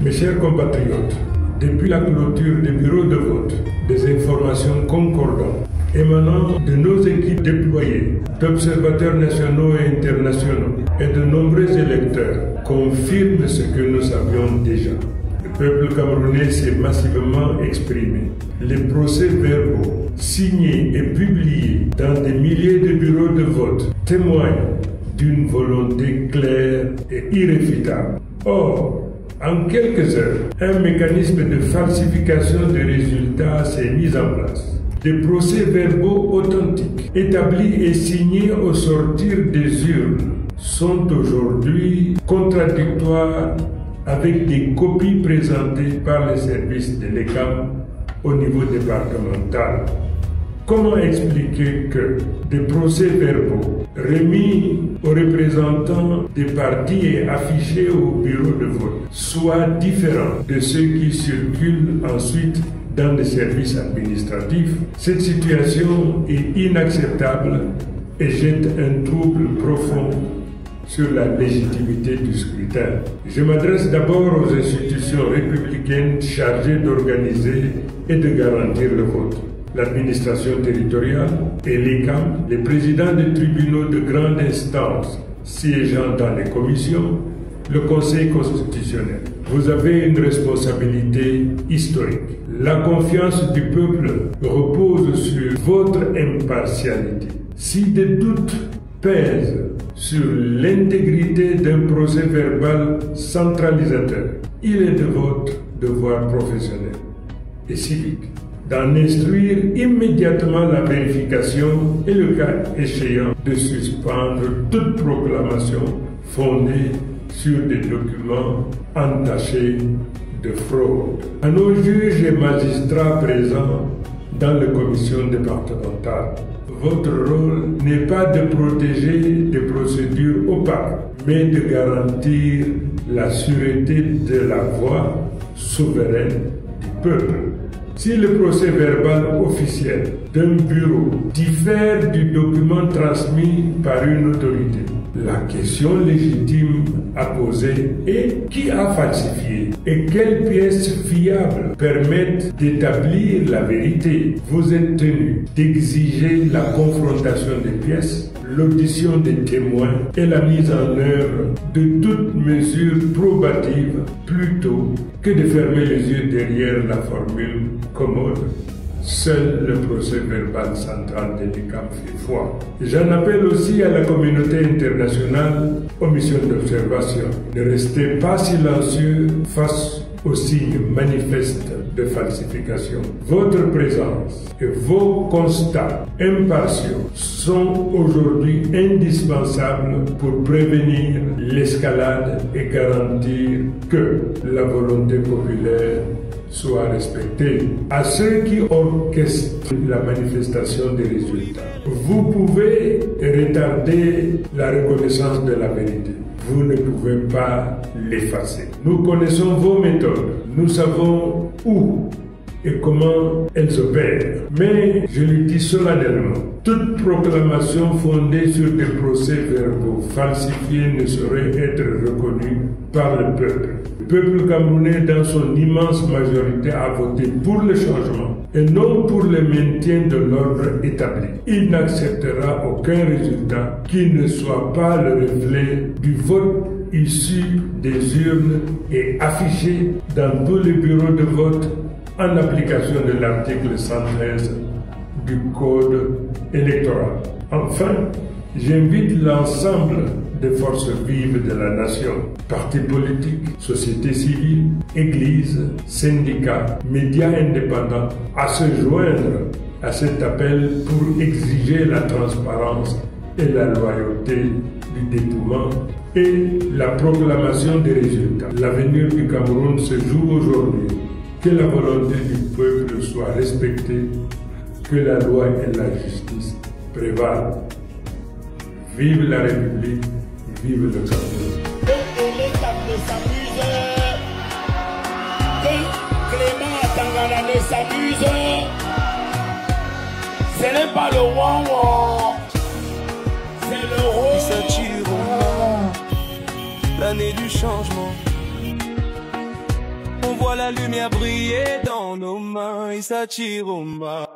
Mes chers compatriotes, depuis la clôture des bureaux de vote, des informations concordantes émanant de nos équipes déployées, d'observateurs nationaux et internationaux et de nombreux électeurs confirment ce que nous savions déjà. Le peuple camerounais s'est massivement exprimé. Les procès-verbaux signés et publiés dans des milliers de bureaux de vote témoignent d'une volonté claire et irréfutable. Or, en quelques heures, un mécanisme de falsification de résultats s'est mis en place. Des procès-verbaux authentiques, établis et signés au sortir des urnes, sont aujourd'hui contradictoires avec des copies présentées par les services de l'ECAM au niveau départemental. Comment expliquer que des procès-verbaux remis aux représentants des partis et affichés au bureau de vote soient différents de ceux qui circulent ensuite dans les services administratifs? Cette situation est inacceptable et jette un trouble profond sur la légitimité du scrutin. Je m'adresse d'abord aux institutions républicaines chargées d'organiser et de garantir le vote. L'administration territoriale et l'ECAM, les présidents des tribunaux de grande instance siégeant dans les commissions, le Conseil constitutionnel. Vous avez une responsabilité historique. La confiance du peuple repose sur votre impartialité. Si des doutes pèsent sur l'intégrité d'un procès verbal centralisateur, il est de votre devoir professionnel et civique d'en instruire immédiatement la vérification et, le cas échéant, de suspendre toute proclamation fondée sur des documents entachés de fraude. À nos juges et magistrats présents dans les commissions départementales, votre rôle n'est pas de protéger des procédures opaques, mais de garantir la sûreté de la voix souveraine du peuple. Si le procès verbal officiel d'un bureau diffère du document transmis par une autorité, la question légitime à poser est qui a falsifié et quelles pièces fiables permettent d'établir la vérité. Vous êtes tenu d'exiger la confrontation des pièces, l'audition des témoins et la mise en œuvre de toute mesure probative plutôt que de fermer les yeux derrière la formule commode. Seul le procès verbal central de l'ECAM fait foi. J'en appelle aussi à la communauté internationale, aux missions d'observation. Ne restez pas silencieux face aux signes manifestes de falsification. Votre présence et vos constats impartiaux sont aujourd'hui indispensables pour prévenir l'escalade et garantir que la volonté populaire soit respectée. À ceux qui orchestrent la manifestation des résultats, vous pouvez retarder la reconnaissance de la vérité. Vous ne pouvez pas l'effacer. Nous connaissons vos méthodes. Nous savons où et comment elles opèrent. Mais je le dis solennellement, toute proclamation fondée sur des procès-verbaux falsifiés ne saurait être reconnue par le peuple. Le peuple camerounais, dans son immense majorité, a voté pour le changement et non pour le maintien de l'ordre établi. Il n'acceptera aucun résultat qui ne soit pas le reflet du vote issu des urnes et affiché dans tous les bureaux de vote en application de l'article 113 du Code électoral. Enfin, j'invite l'ensemble des forces vives de la nation, partis politiques, société civile, églises, syndicats, médias indépendants, à se joindre à cet appel pour exiger la transparence et la loyauté du dépouillement et la proclamation des résultats. L'avenir du Cameroun se joue aujourd'hui. Que la volonté du peuple soit respectée, que la loi et la justice prévalent. Vive la République, vive le Cameroun. Clément Tangana ne s'amuse. Ce n'est pas le wan-wan, c'est le rôle. L'année du changement. voit la lumière briller dans nos mains et s'attire au mal.